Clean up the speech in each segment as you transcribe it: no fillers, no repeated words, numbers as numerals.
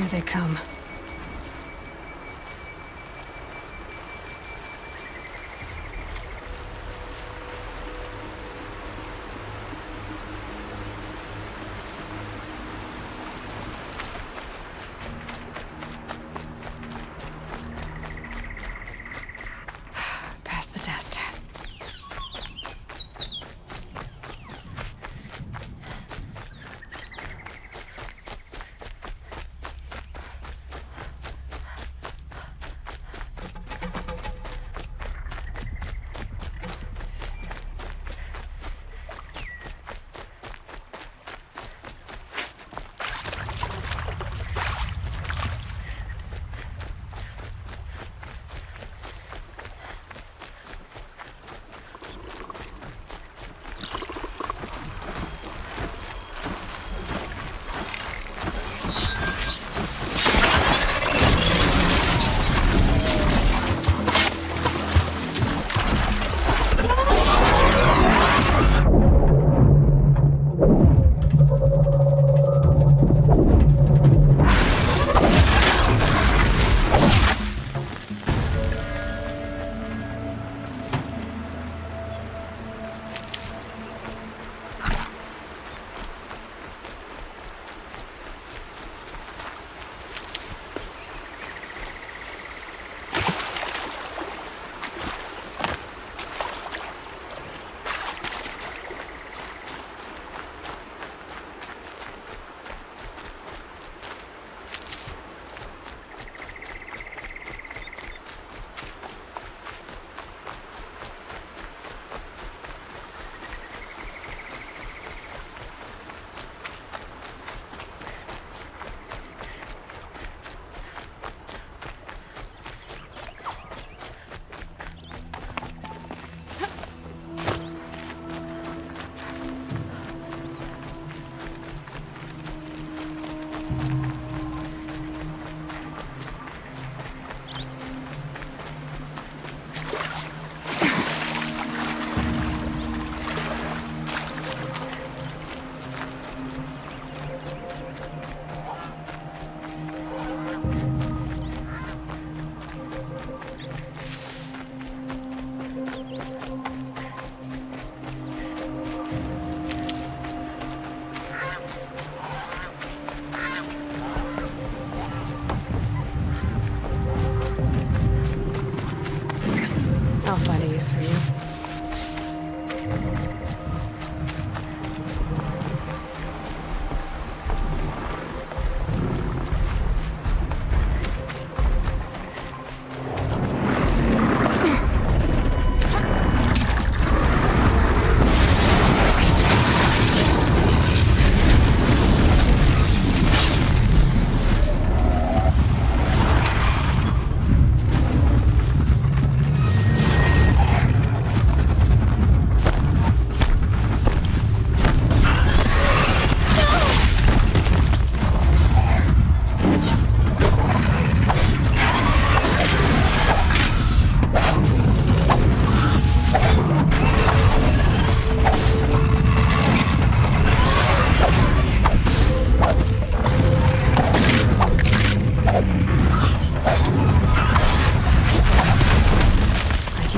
Here they come. Pass the test. I'll find a use for you.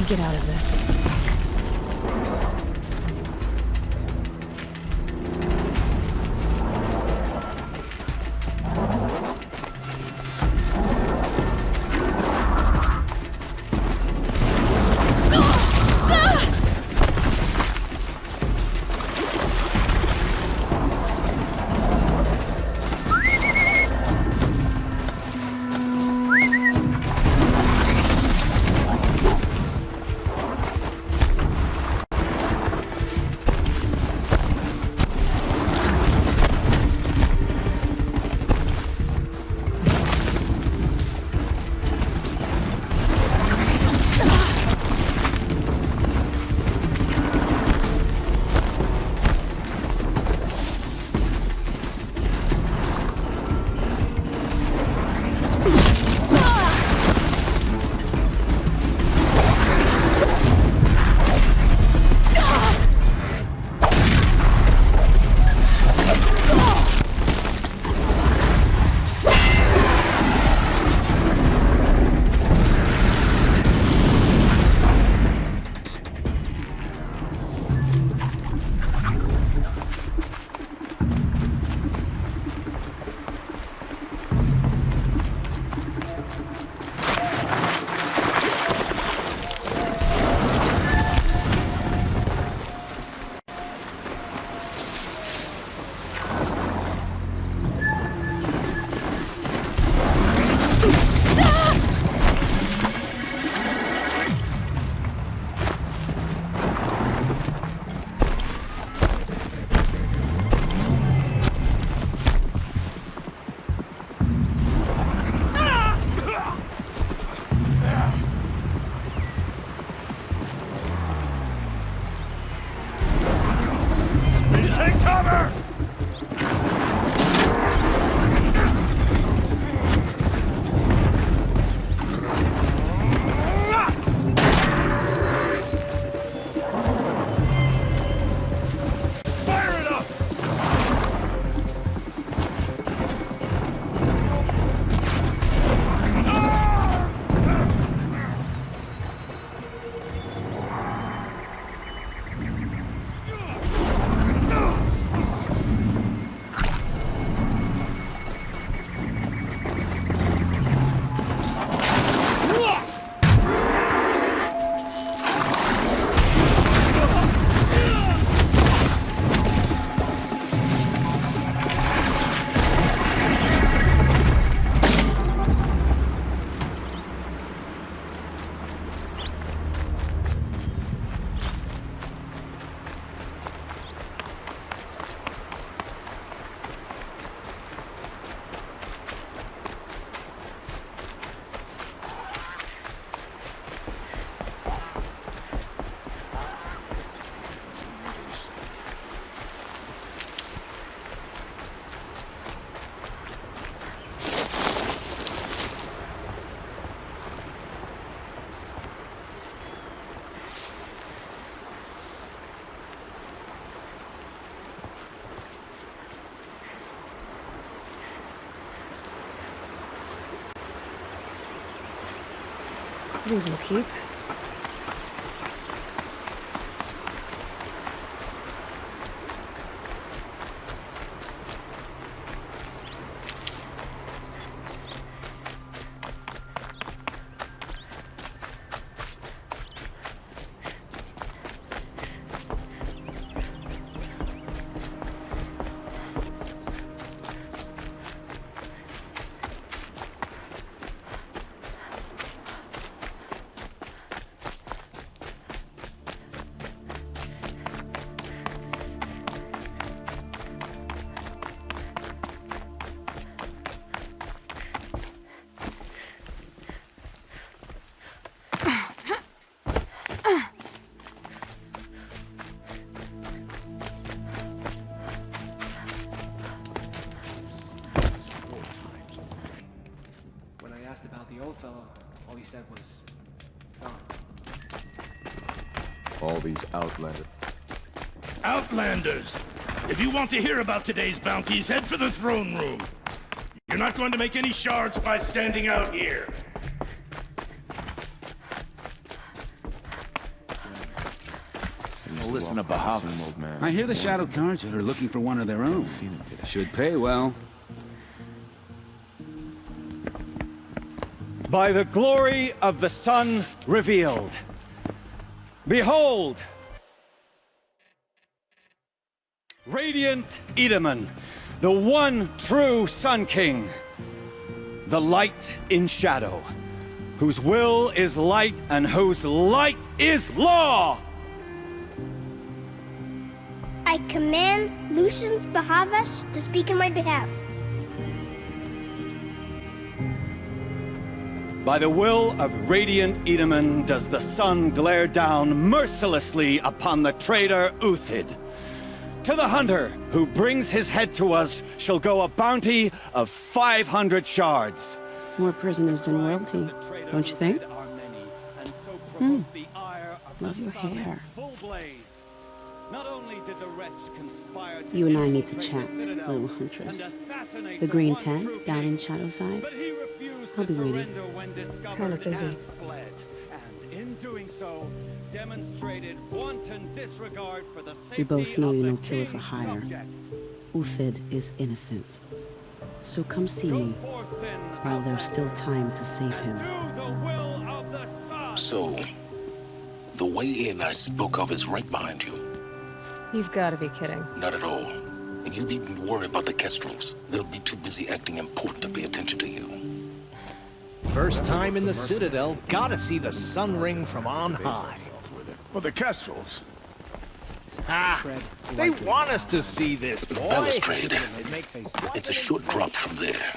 Get out of this. These will keep. About the old fellow, all he said was, gone. All these outlanders. Outlanders! If you want to hear about today's bounties, head for the throne room. You're not going to make any shards by standing out here. Listen to Bahavas. I hear the Shadow Carja are looking for one of their own. Should pay well. By the glory of the sun revealed. Behold! Radiant Edaman, the one true Sun King. The light in shadow, whose will is light and whose light is law! I command Lucius Bahavas to speak in my behalf. By the will of Radiant Edaman does the sun glare down mercilessly upon the traitor Uthid. To the hunter who brings his head to us shall go a bounty of 500 shards. More prisoners than royalty, don't you think? Love your hair. You and I need to chat, little huntress. The green tent down in Shadowside. I'll be waiting. Kinda busy. We both know you're no killer for hire. Uthid is innocent. So come see me while there's still time to save him. So, the way in I spoke of is right behind you. You've got to be kidding. Not at all. And you needn't worry about the Kestrels. They'll be too busy acting important to pay attention to you. First time in the Citadel, gotta see the sun ring from on high. Well, the Kestrels. Ah, they want us to see this, The boy. balustrade. It's a short drop from there.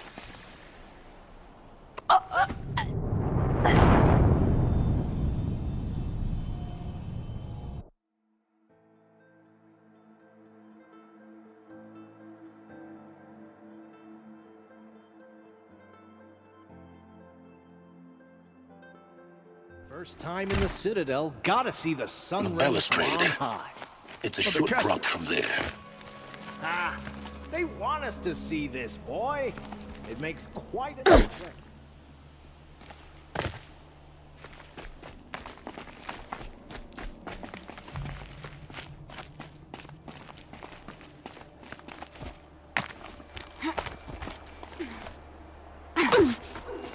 First time in the Citadel, gotta see the sun The ring from balustrade. on high. It's a short drop from there. Ah, they want us to see this, boy. It makes quite a difference.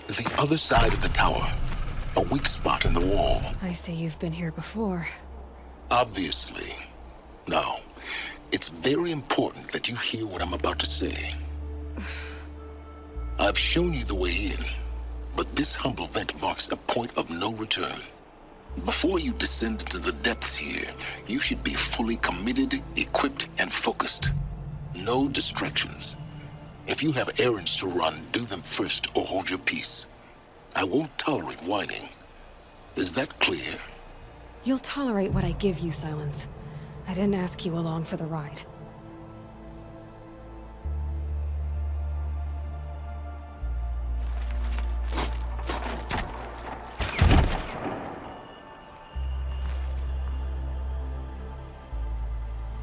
The other side of the tower. A weak spot in the wall. I see you've been here before. Obviously. Now, it's very important that you hear what I'm about to say. I've shown you the way in, but this humble vent marks a point of no return. Before you descend into the depths here, you should be fully committed, equipped, and focused. No distractions. If you have errands to run, do them first or hold your peace. I won't tolerate whining. Is that clear? You'll tolerate what I give you, Silence. I didn't ask you along for the ride.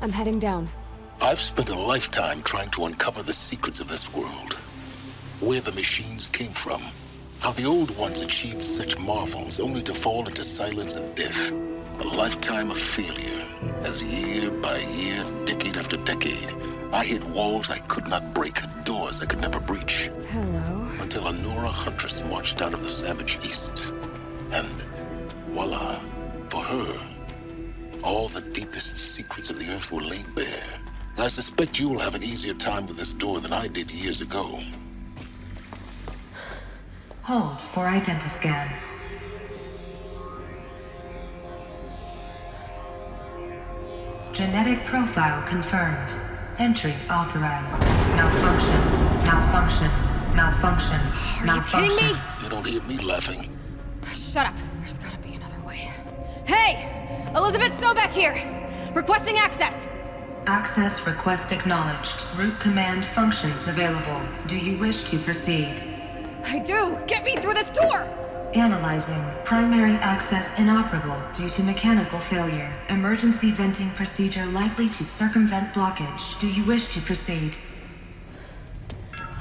I'm heading down. I've spent a lifetime trying to uncover the secrets of this world. Where the machines came from. How the old ones achieved such marvels only to fall into silence and death. A lifetime of failure, as year by year, decade after decade, I hit walls I could not break, doors I could never breach. Hello. Until a Nora huntress marched out of the savage east. And voila, for her, all the deepest secrets of the earth were laid bare. I suspect you will have an easier time with this door than I did years ago. Hold for identiscan. Genetic profile confirmed. Entry authorized. Malfunction. Malfunction. Malfunction. Are you kidding me? You don't hear me laughing. Shut up. There's gotta be another way. Hey! Elizabeth Sobeck here! Requesting access! Access request acknowledged. Root command functions available. Do you wish to proceed? I do! Get me through this door! Analyzing. Primary access inoperable due to mechanical failure. Emergency venting procedure likely to circumvent blockage. Do you wish to proceed?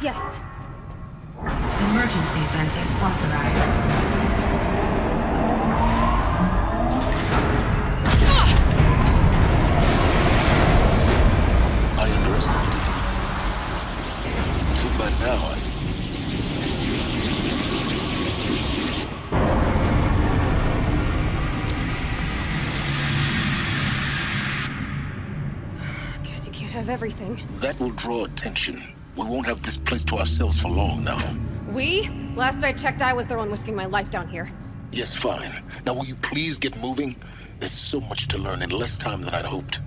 Yes. Emergency venting authorized. I underestimated you. Too bad now Guess you can't have everything. That will draw attention. We won't have this place to ourselves for long now. We? Last I checked, I was the one risking my life down here. Yes, fine. Now will you please get moving? There's so much to learn in less time than I'd hoped.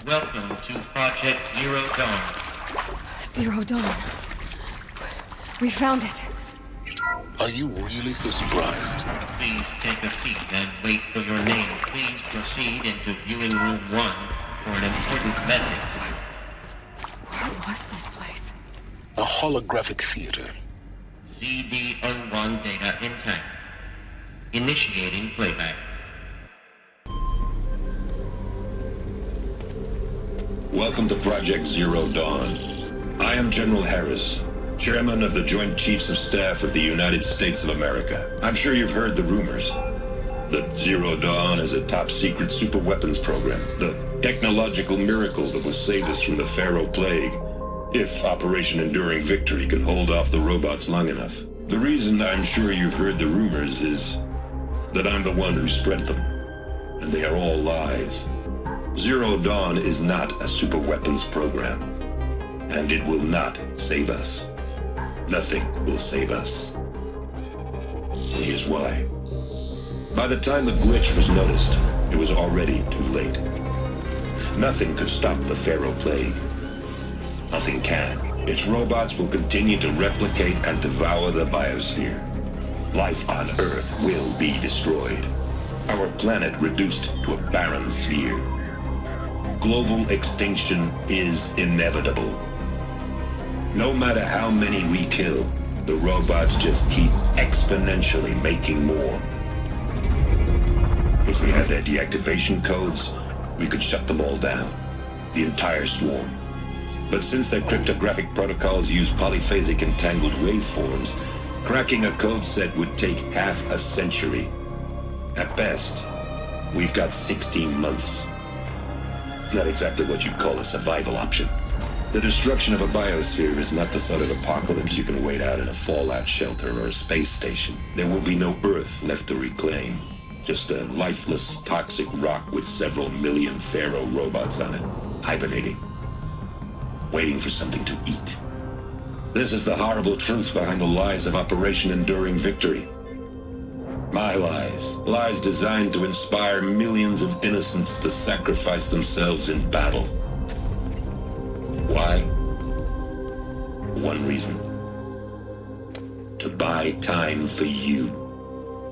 Welcome to Project Zero Dawn. Zero Dawn. We found it. Are you really so surprised? Please take a seat and wait for your name. Please proceed into viewing room 1 for an important message. What was this place? A holographic theater. CD01 data intact. Initiating playback. Welcome to Project Zero Dawn. I am General Harris, Chairman of the Joint Chiefs of Staff of the United States of America. I'm sure you've heard the rumors that Zero Dawn is a top-secret superweapons program, the technological miracle that will save us from the Pharaoh Plague, if Operation Enduring Victory can hold off the robots long enough. The reason I'm sure you've heard the rumors is that I'm the one who spread them, and they are all lies. Zero Dawn is not a superweapons program, and it will not save us. Nothing will save us. Here's why. By the time the glitch was noticed, it was already too late. Nothing could stop the Pharaoh Plague. Nothing can. Its robots will continue to replicate and devour the biosphere. Life on Earth will be destroyed. Our planet reduced to a barren sphere. global extinction is inevitable. No matter how many we kill, the robots just keep exponentially making more. If we had their deactivation codes, we could shut them all down, the entire swarm. But since their cryptographic protocols use polyphasic entangled waveforms, cracking a code set would take half a century. At best, we've got 16 months. Not exactly what you'd call a survival option. The destruction of a biosphere is not the sort of apocalypse you can wait out in a fallout shelter or a space station. There will be no Earth left to reclaim. Just a lifeless, toxic rock with several million Pharaoh robots on it, hibernating, waiting for something to eat. This is the horrible truth behind the lies of Operation Enduring Victory. My lies. Lies designed to inspire millions of innocents to sacrifice themselves in battle. Why? One reason. To buy time for you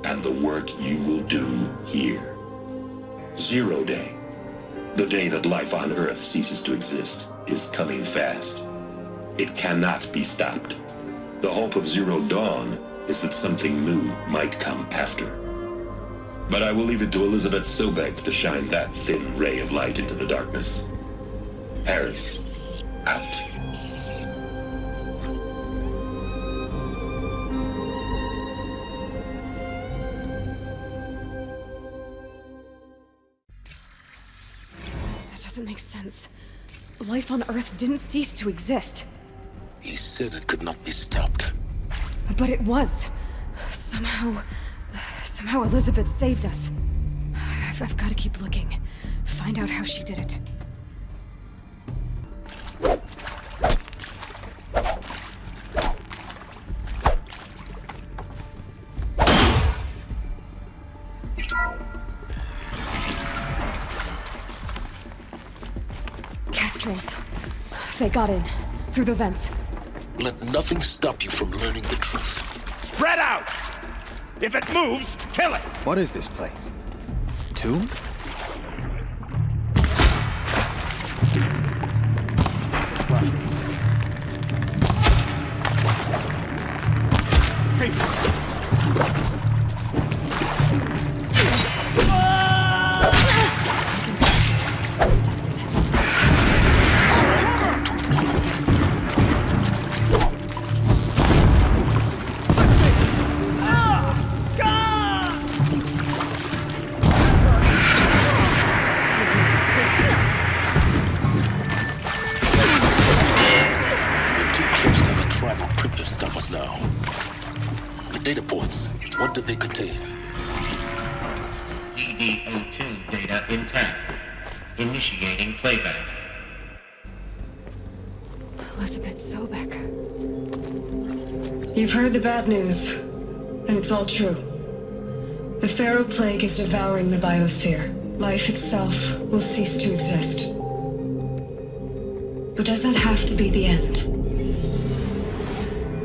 and the work you will do here. 0 Day. The day that life on Earth ceases to exist is coming fast. It cannot be stopped. The hope of Zero Dawn is that something new might come after. But I will leave it to Elizabeth Sobek to shine that thin ray of light into the darkness. Harris, out. That doesn't make sense. Life on Earth didn't cease to exist. He said it could not be stopped. But it was. Somehow Elizabeth saved us. I've got to keep looking. Find out how she did it. Kestrels. They got in. Through the vents. Let nothing stop you from learning the truth. Spread out! If it moves, kill it! What is this place? Tomb? Data points. What do they contain? CD02 data intact. Initiating playback. Elizabeth Sobek. You've heard the bad news, and it's all true. The Pharaoh Plague is devouring the biosphere. Life itself will cease to exist. But does that have to be the end?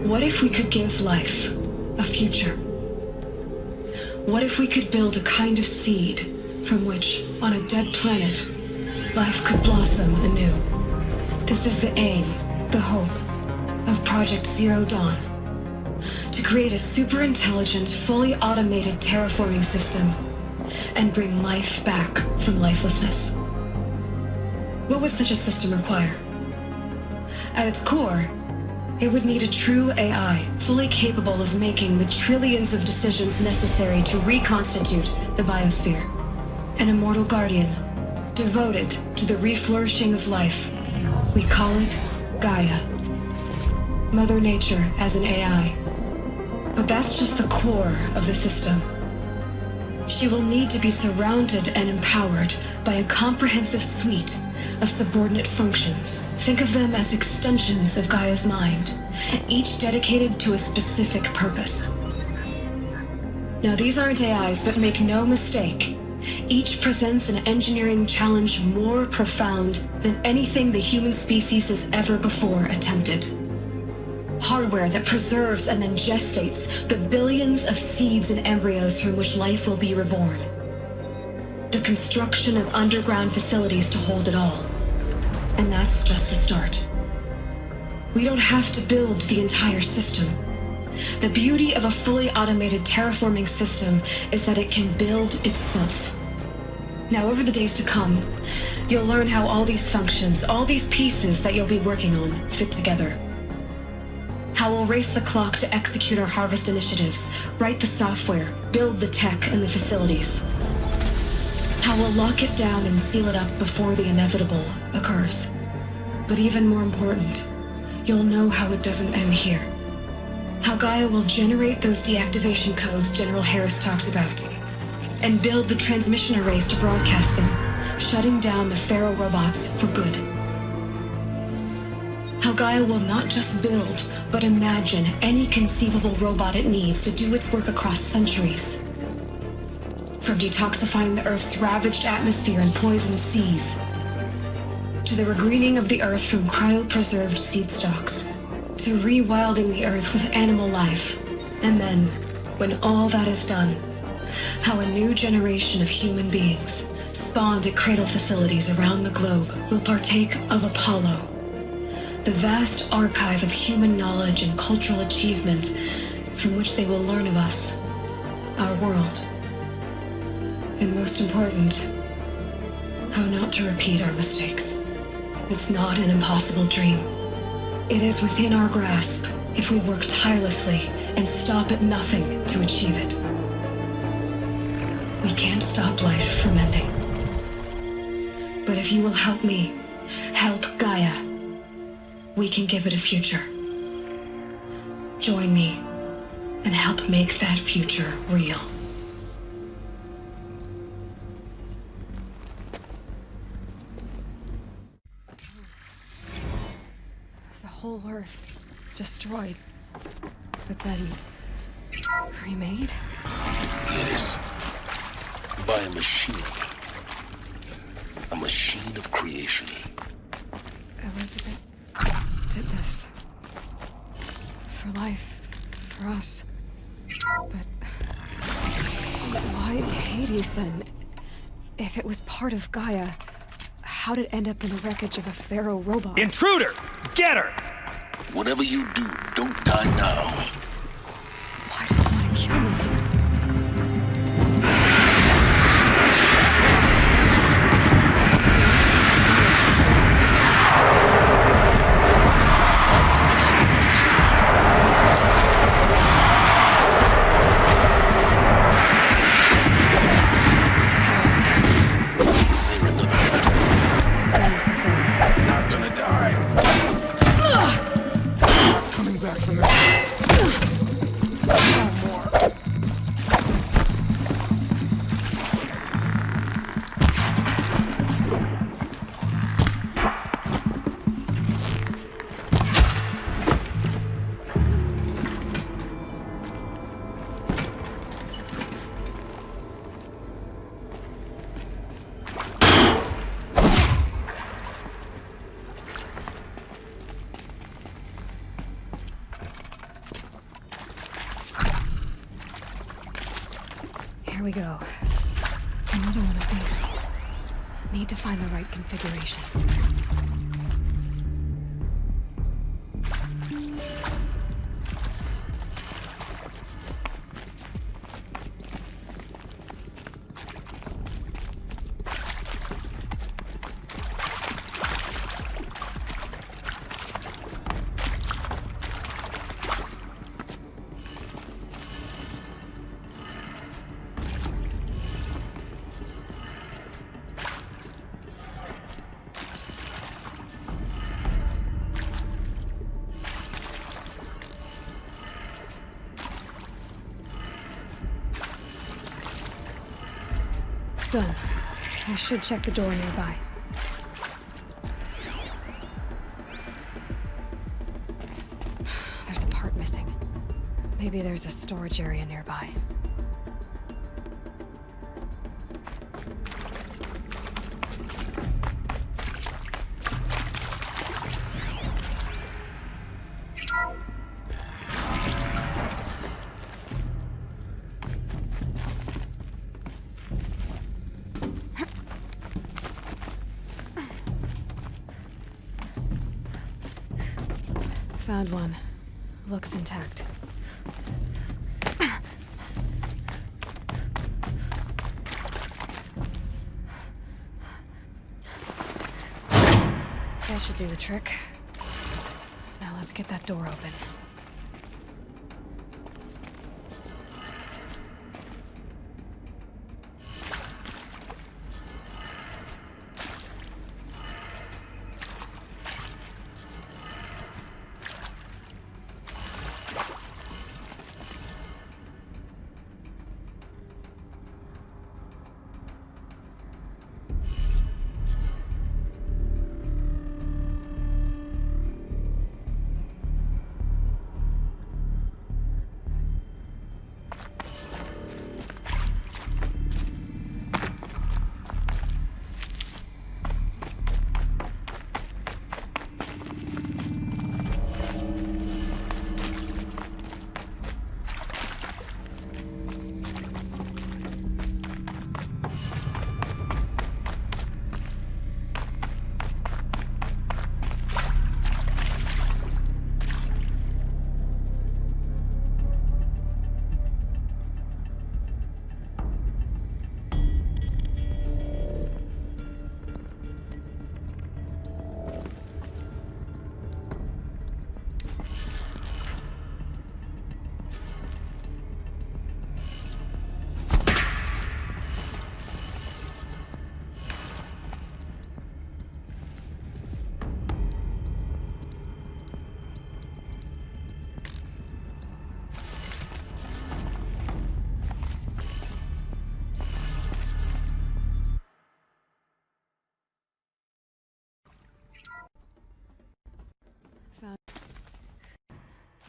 What if we could give life a future? What if we could build a kind of seed from which, on a dead planet, life could blossom anew? This is the aim, the hope, of Project Zero Dawn. To create a super intelligent, fully automated terraforming system and bring life back from lifelessness. What would such a system require? At its core, it would need a true AI, fully capable of making the trillions of decisions necessary to reconstitute the biosphere. An immortal guardian, devoted to the reflourishing of life. We call it Gaia. Mother Nature as an AI. But that's just the core of the system. She will need to be surrounded and empowered by a comprehensive suite of subordinate functions. Think of them as extensions of Gaia's mind, each dedicated to a specific purpose. Now, these aren't AIs, but make no mistake, each presents an engineering challenge more profound than anything the human species has ever before attempted. Hardware that preserves and then gestates the billions of seeds and embryos from which life will be reborn. the construction of underground facilities to hold it all. And that's just the start. We don't have to build the entire system. The beauty of a fully automated terraforming system is that it can build itself. Now, over the days to come, you'll learn how all these functions, all these pieces that you'll be working on, fit together. How we'll race the clock to execute our harvest initiatives, write the software, build the tech and the facilities. How we'll lock it down and seal it up before the inevitable occurs. But even more important, you'll know how it doesn't end here. How Gaia will generate those deactivation codes General Harris talked about, and build the transmission arrays to broadcast them, shutting down the Pharaoh robots for good. How Gaia will not just build, but imagine any conceivable robot it needs to do its work across centuries. From detoxifying the Earth's ravaged atmosphere and poisoned seas, to the regreening of the Earth from cryopreserved seed stalks, to rewilding the Earth with animal life. And then, when all that is done, how a new generation of human beings, spawned at cradle facilities around the globe, will partake of Apollo, the vast archive of human knowledge and cultural achievement from which they will learn of us, our world. And most important, how not to repeat our mistakes. It's not an impossible dream. It is within our grasp if we work tirelessly and stop at nothing to achieve it. We can't stop life from ending. But if you will help me, help Gaia, we can give it a future. Join me and help make that future real. The whole Earth destroyed, but then remade? Yes. By a machine. A machine of creation. Elizabeth did this. For life. For us. But why Hades then? If it was part of Gaia, how did it end up in the wreckage of a Pharaoh robot? Intruder! Get her! Whatever you do, don't die now. Why does it want to kill me? Here we go. Another one of these. Need to find the right configuration. Done. I should check the door nearby. There's a part missing. Maybe there's a storage area nearby. Found one. Looks intact. That should do the trick. Now let's get that door open.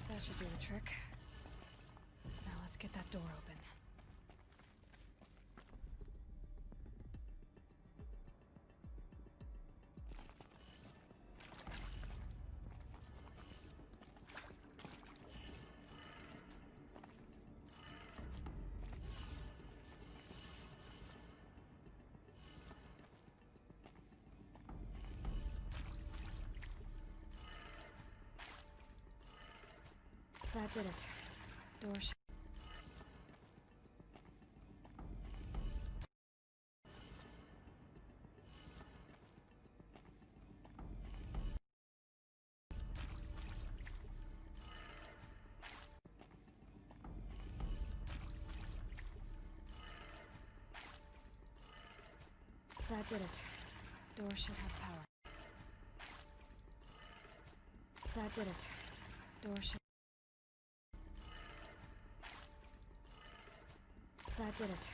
That should do the trick. Now let's get that door open. That did it. Door shut. That did it. Door should have power. That did it. Door should. That did it.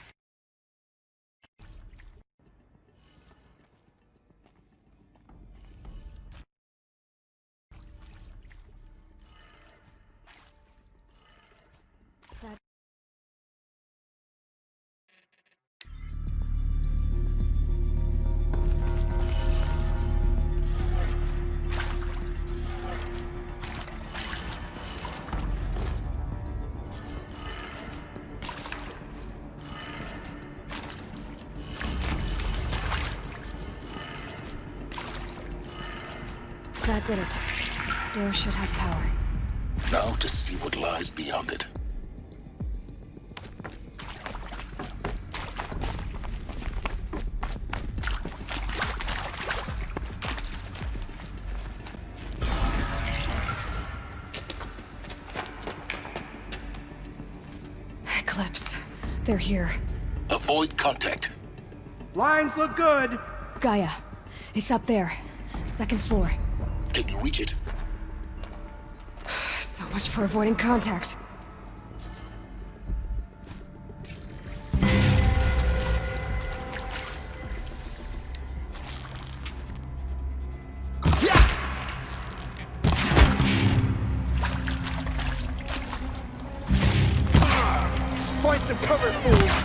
That. That did it. Door should have power. Now to see what lies beyond it. Eclipse. They're here. Avoid contact. Lines look good. Gaia. It's up there. Second floor. Can you reach it? So much for avoiding contact. Points of cover, fools.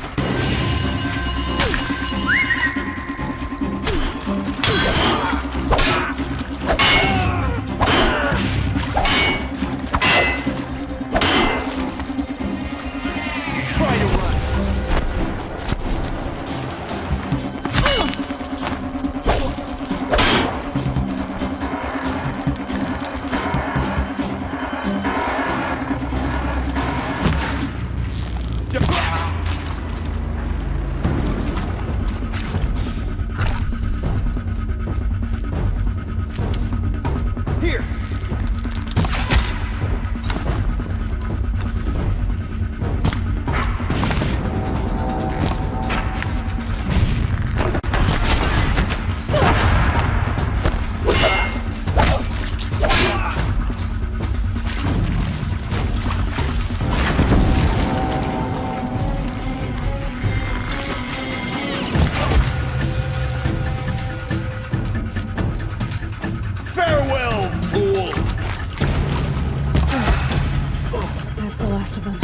last of them.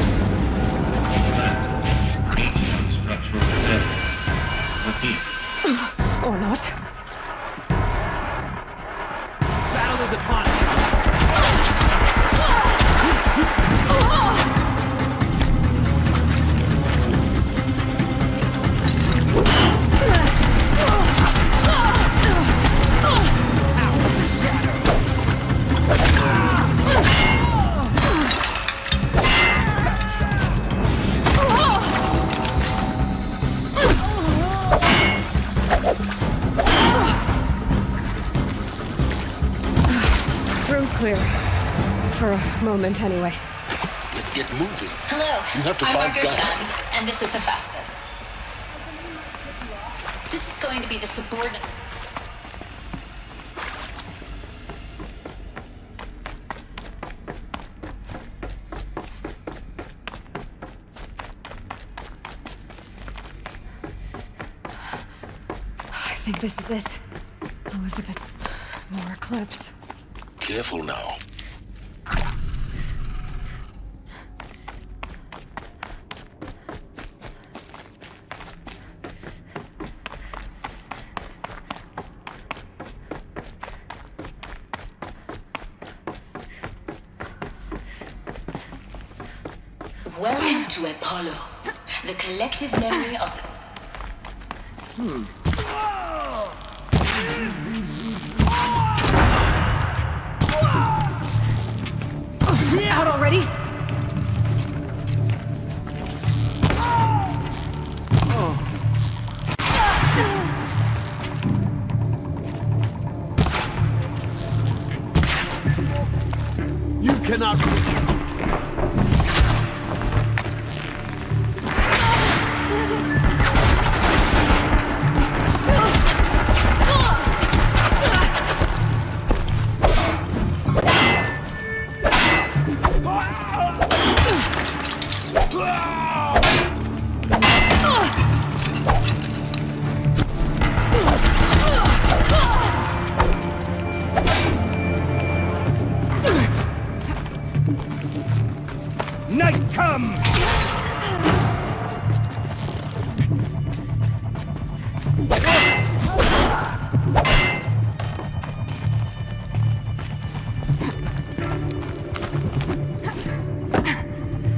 H1 structural failure. Repeat. Or not. Battle of the climb. Room's clear. For a moment, anyway. Get moving. Hello, You have to I'm find Margot God. Shan, and this is Hephaestus. This is going to be the subordinate. I think this is it. Elizabeth's more eclipse. Careful now. Welcome to Apollo, the collective memory of... Out already? You cannot... Night come!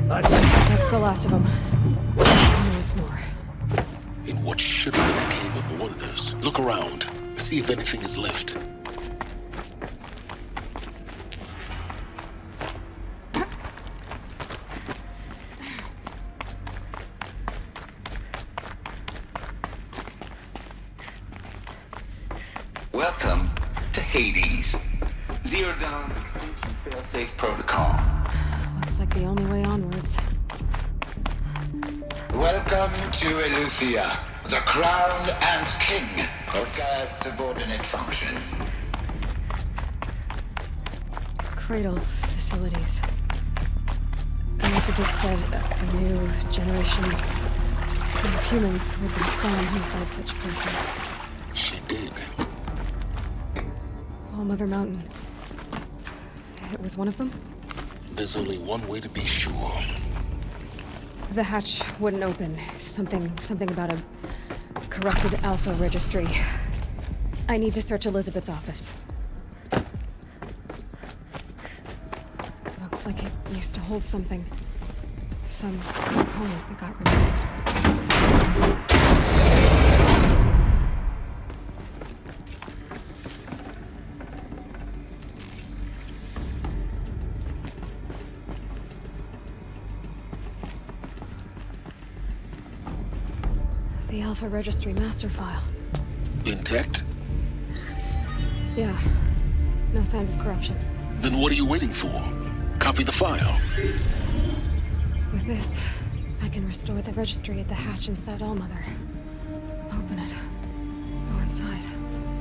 That's the last of them. Once more. In what should have been a cave of wonders. Look around. See if anything is left. Welcome to Hades. Zero down the convention failsafe protocol. Looks like the only way onwards. Welcome to Eleuthia, the crown and king of Gaia's subordinate functions. Cradle facilities. Elizabeth said a new generation of humans would be spawned inside such places. She did. All Mother Mountain. It was one of them? There's only one way to be sure. The hatch wouldn't open. Something about a corrupted Alpha registry. I need to search Elizabeth's office. Looks like it used to hold something. Some component that got removed. The Alpha Registry master file. Intact? Yeah. No signs of corruption. Then what are you waiting for? Copy the file. With this, I can restore the registry at the hatch inside Allmother. Open it. Go inside.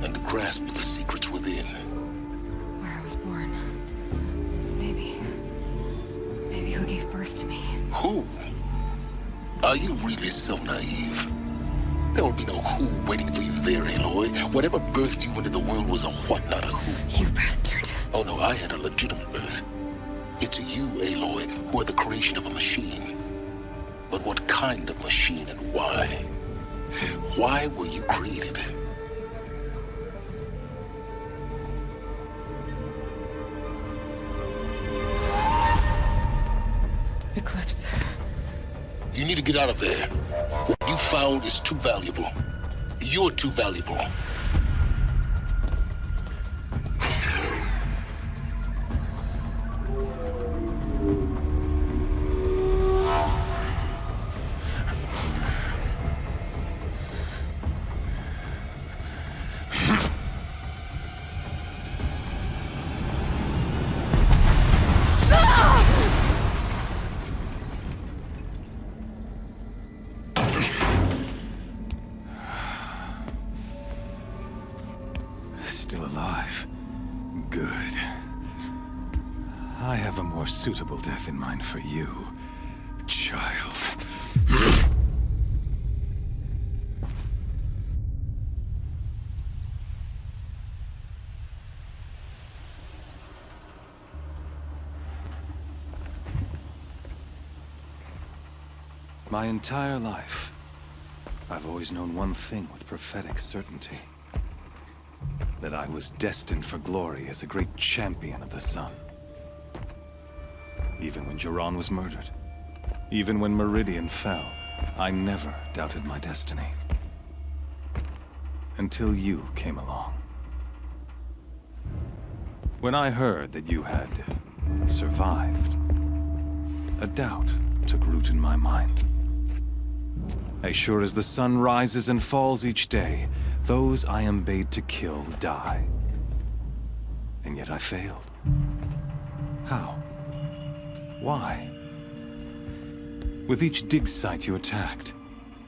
And grasp the secrets within. Where I was born. Maybe who gave birth to me. Who? Are you really so naive? There will be no who waiting for you there, Aloy. Whatever birthed you into the world was a what, not a who. You bastard. Oh no, I had a legitimate birth. It's you, Aloy, who are the creation of a machine. But what kind of machine and why? Why were you created? Eclipse. You need to get out of there. What you found is too valuable. You're too valuable. Still alive. Good. I have a more suitable death in mind for you, child. My entire life, I've always known one thing with prophetic certainty. That I was destined for glory as a great champion of the sun. Even when Jiran was murdered, even when Meridian fell, I never doubted my destiny. Until you came along. When I heard that you had survived, a doubt took root in my mind. As sure as the sun rises and falls each day, those I am bade to kill die. And yet I failed. How? Why? With each dig site you attacked,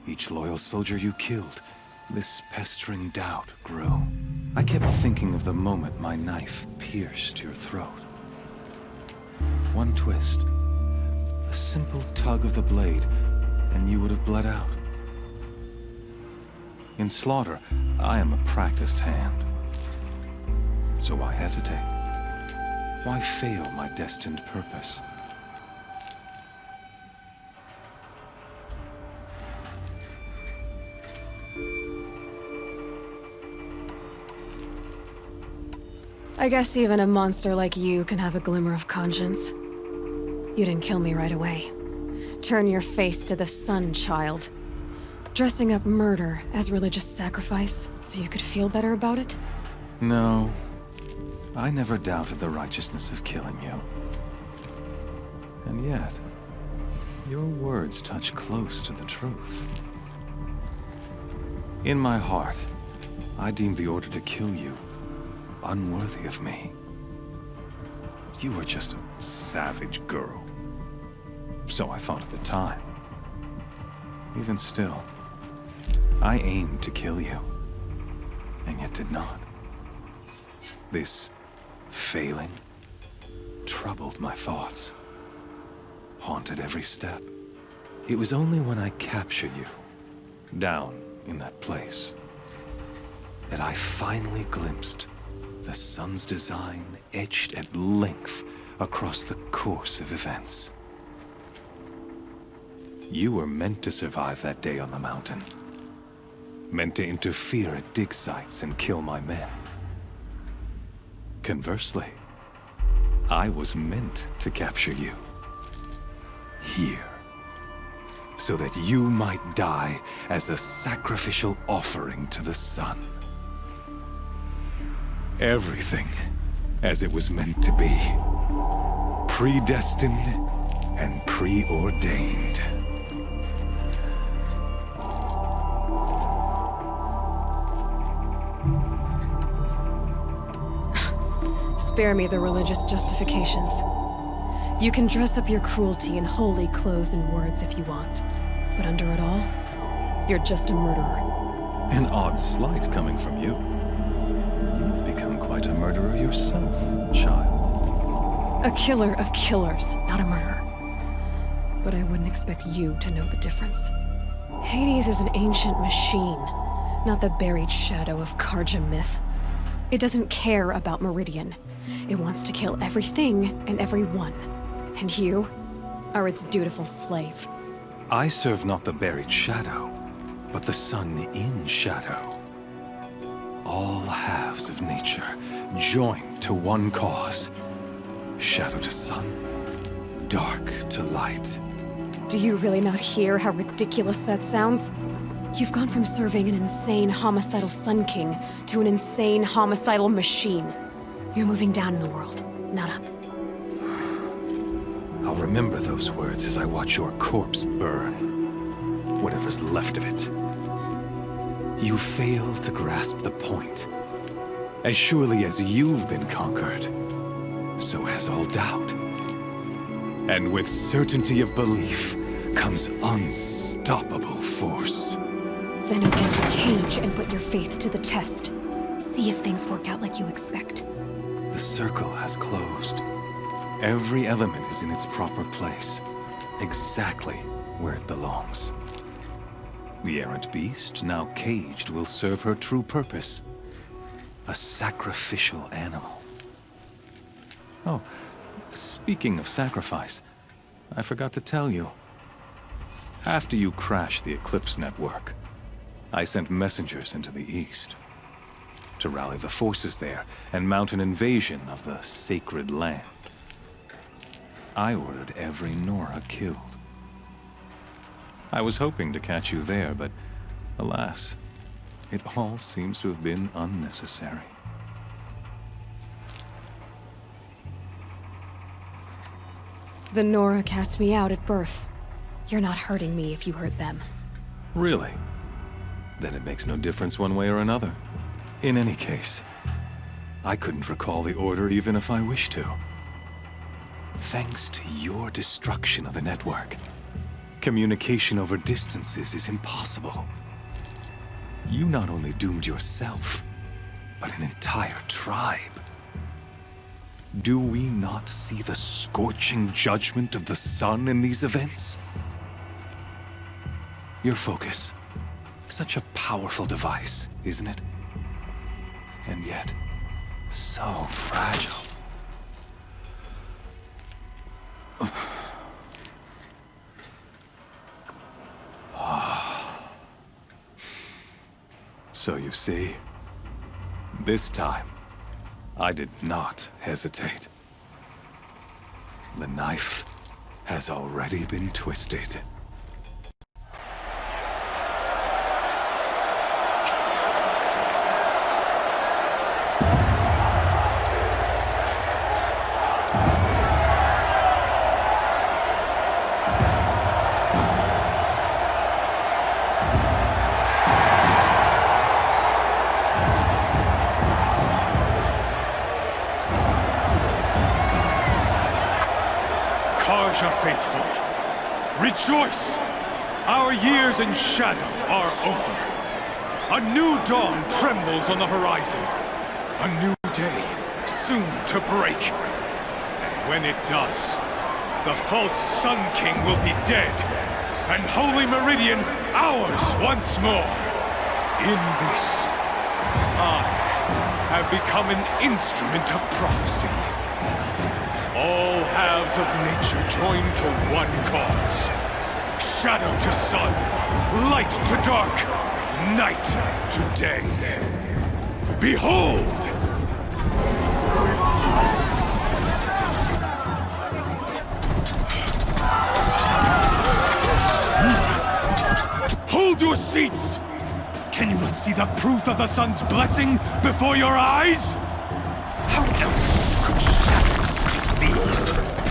each loyal soldier you killed, this pestering doubt grew. I kept thinking of the moment my knife pierced your throat. One twist, a simple tug of the blade, and you would have bled out. In slaughter, I am a practiced hand. So why hesitate? Why fail my destined purpose? I guess even a monster like you can have a glimmer of conscience. You didn't kill me right away. Turn your face to the sun, child. Dressing up murder as religious sacrifice so you could feel better about it? No. I never doubted the righteousness of killing you. And yet, your words touch close to the truth. In my heart, I deemed the order to kill you unworthy of me. You were just a savage girl. So I thought at the time. Even still, I aimed to kill you, and yet did not. This failing troubled my thoughts, haunted every step. It was only when I captured you, down in that place, that I finally glimpsed the sun's design etched at length across the course of events. You were meant to survive that day on the mountain. Meant to interfere at dig sites and kill my men. Conversely, I was meant to capture you. Here. So that you might die as a sacrificial offering to the sun. Everything as it was meant to be. Predestined and preordained. Spare me the religious justifications. You can dress up your cruelty in holy clothes and words if you want. But under it all, you're just a murderer. An odd slight coming from you. You've become quite a murderer yourself, child. A killer of killers, not a murderer. But I wouldn't expect you to know the difference. Hades is an ancient machine, not the buried shadow of Karja myth. It doesn't care about Meridian. It wants to kill everything and everyone. And you are its dutiful slave. I serve not the buried shadow, but the sun in shadow. All halves of nature joined to one cause. Shadow to sun, dark to light. Do you really not hear how ridiculous that sounds? You've gone from serving an insane homicidal Sun King to an insane homicidal machine. You're moving down in the world, not up. I'll remember those words as I watch your corpse burn. Whatever's left of it. You fail to grasp the point. As surely as you've been conquered, so has all doubt. And with certainty of belief comes unstoppable force. Then open the cage and put your faith to the test. See if things work out like you expect. The circle has closed. Every element is in its proper place, exactly where it belongs. The errant beast, now caged, will serve her true purpose. A sacrificial animal. Oh, speaking of sacrifice, I forgot to tell you. After you crashed the Eclipse network, I sent messengers into the east to rally the forces there and mount an invasion of the sacred land. I ordered every Nora killed. I was hoping to catch you there, but alas, it all seems to have been unnecessary. The Nora cast me out at birth. You're not hurting me if you hurt them. Really? Then it makes no difference one way or another. In any case, I couldn't recall the order even if I wished to. Thanks to your destruction of the network, communication over distances is impossible. You not only doomed yourself, but an entire tribe. Do we not see the scorching judgment of the sun in these events? Your focus, such a powerful device, isn't it? And yet, so fragile. So you see, this time, I did not hesitate. The knife has already been twisted. Faithful, rejoice! Our years in shadow are over. A new dawn trembles on the horizon. A new day soon to break. And when it does, the false Sun King will be dead, and Holy Meridian ours once more. In this, I have become an instrument of prophecy. All halves of nature join to one cause. Shadow to sun, light to dark, night to day. Behold! Hold your seats! Can you not see the proof of the sun's blessing before your eyes? How else could shadows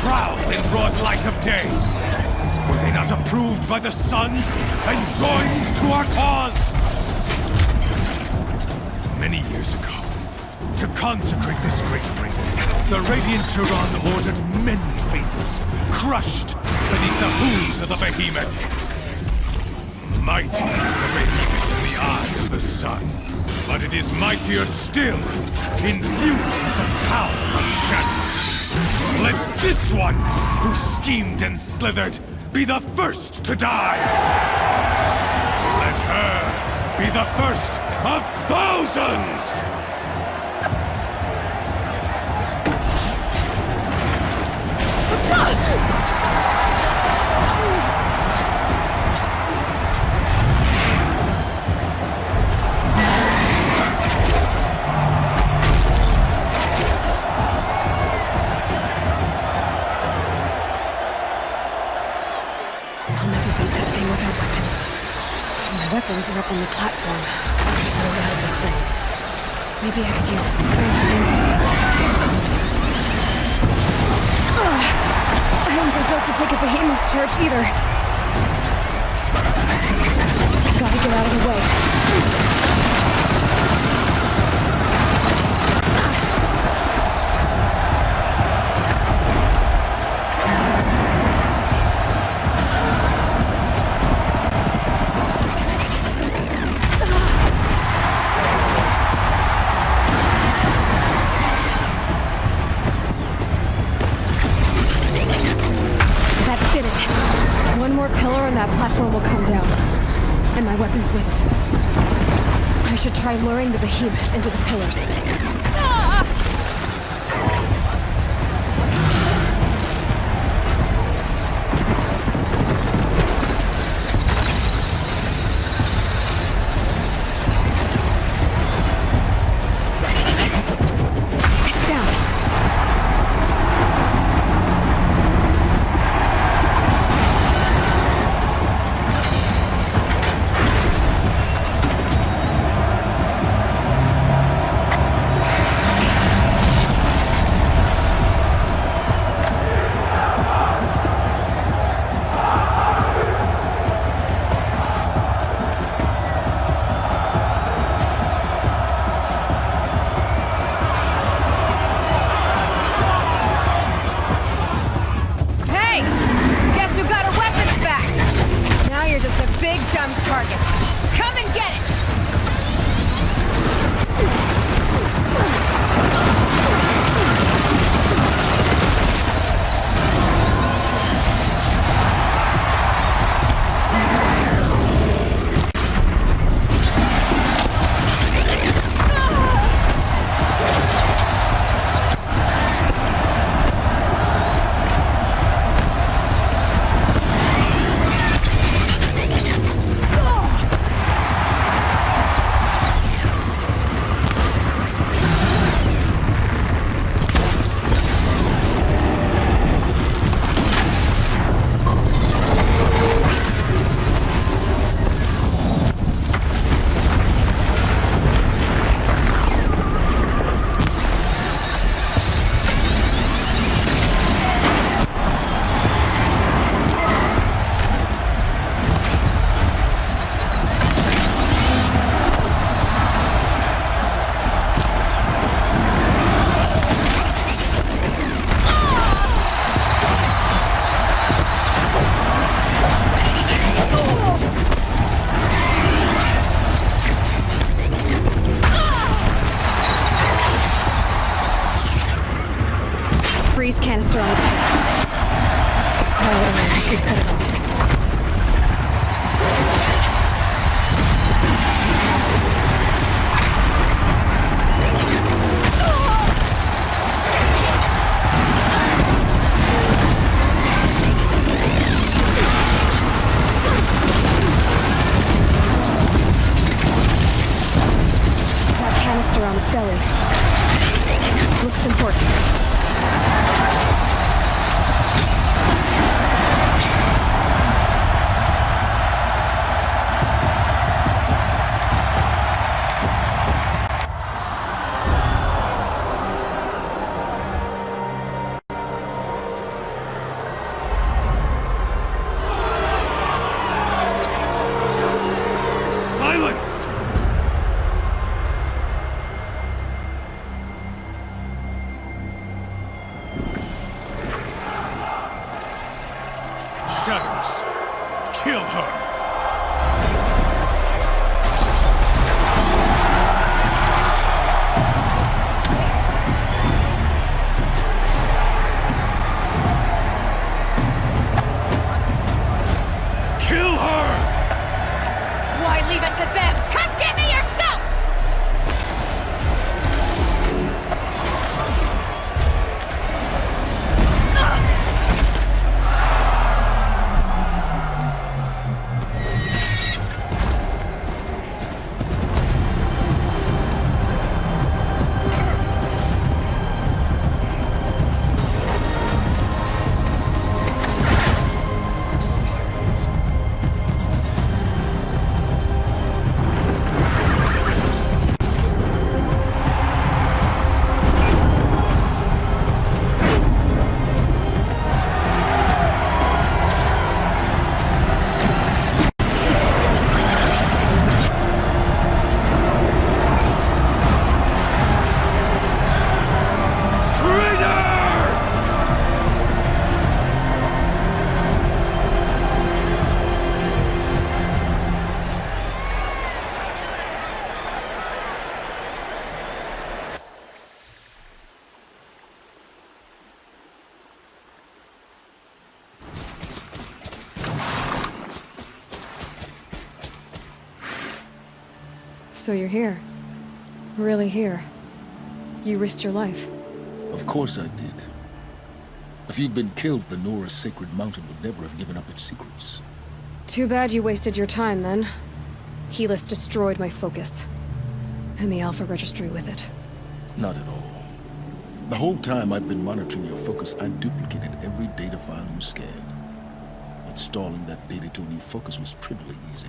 proud in broad light of day? Were they not approved by the sun and joined to our cause? Many years ago, to consecrate this great ring, the Radiant Turan ordered many faithless, crushed beneath the hooves of the behemoth. Mighty is the behemoth in the eye of the sun, but it is mightier still, infused with the power of shadow. Let this one, who schemed and slithered, be the first to die! Let her be the first of thousands! God! weapons are up on the platform. There's no way out this thing. Maybe I could use its strength against it. I wasn't built to take a behemoth's charge either. Gotta get out of the way. Platform will come down, and my weapons with it. I should try luring the behemoth into the pillars. It's down. Freeze canister on its head. Call it around. Good set it off. That canister on its belly. Looks important. Kill her! Kill her! Why leave it to them? Come get me yourself! So you're here. Really here. You risked your life. Of course I did. If you'd been killed, the Nora's sacred mountain would never have given up its secrets. Too bad you wasted your time, then. Helis destroyed my focus. And the Alpha Registry with it. Not at all. The whole time I've been monitoring your focus, I duplicated every data file you scanned. Installing that data to a new focus was trivially easy.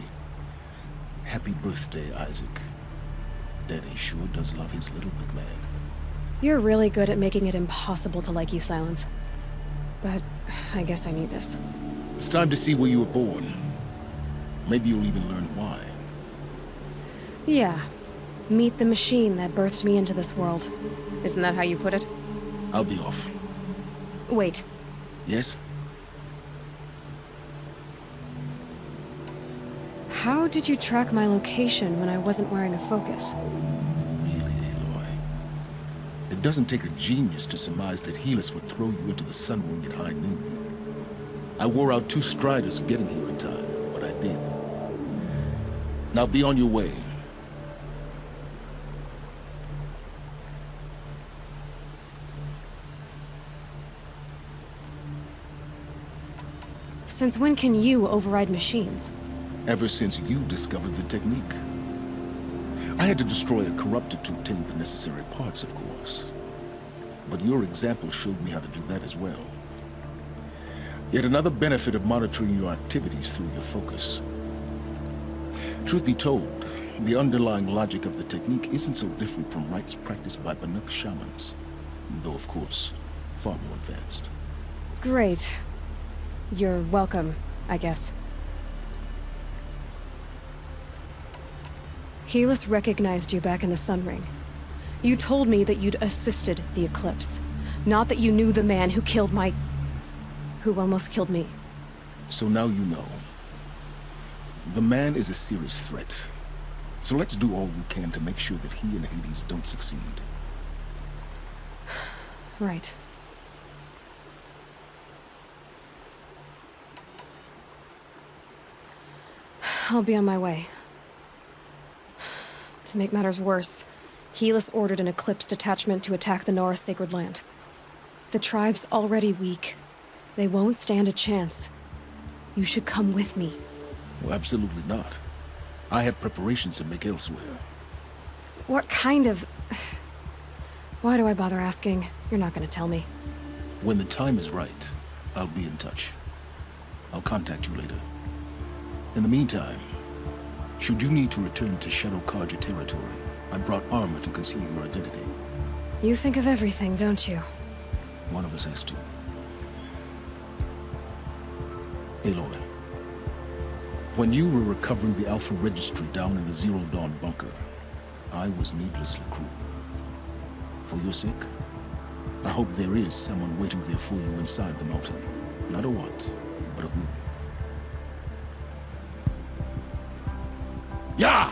Happy birthday, Isaac. Daddy sure does love his little big man. You're really good at making it impossible to like you, Silence. But I guess I need this. It's time to see where you were born. Maybe you'll even learn why. Yeah. Meet the machine that birthed me into this world. Isn't that how you put it? I'll be off. Wait. Yes? How did you track my location when I wasn't wearing a focus? Really, Aloy? It doesn't take a genius to surmise that Helis would throw you into the sun ring at high noon. I wore out 2 striders getting here in time, but I did. Now be on your way. Since when can you override machines? Ever since you discovered the technique. I had to destroy a corruptor to obtain the necessary parts, of course. But your example showed me how to do that as well. Yet another benefit of monitoring your activities through your focus. Truth be told, the underlying logic of the technique isn't so different from rites practiced by Banuk shamans. Though, of course, far more advanced. Great. You're welcome, I guess. Helis recognized you back in the Sun Ring. You told me that you'd assisted the Eclipse. Not that you knew the man who killed my... who almost killed me. So now you know. The man is a serious threat. So let's do all we can to make sure that he and Hades don't succeed. Right. I'll be on my way. To make matters worse, Helis ordered an Eclipse detachment to attack the Nora Sacred Land. The tribe's already weak. They won't stand a chance. You should come with me. Well, absolutely not. I have preparations to make elsewhere. What kind of... Why do I bother asking? You're not gonna tell me. When the time is right, I'll be in touch. I'll contact you later. In the meantime, should you need to return to Shadow Karja territory, I brought armor to conceal your identity. You think of everything, don't you? One of us has to. Aloy, when you were recovering the Alpha Registry down in the Zero Dawn bunker, I was needlessly cruel. For your sake, I hope there is someone waiting there for you inside the mountain. Not a what, but a who. Yeah!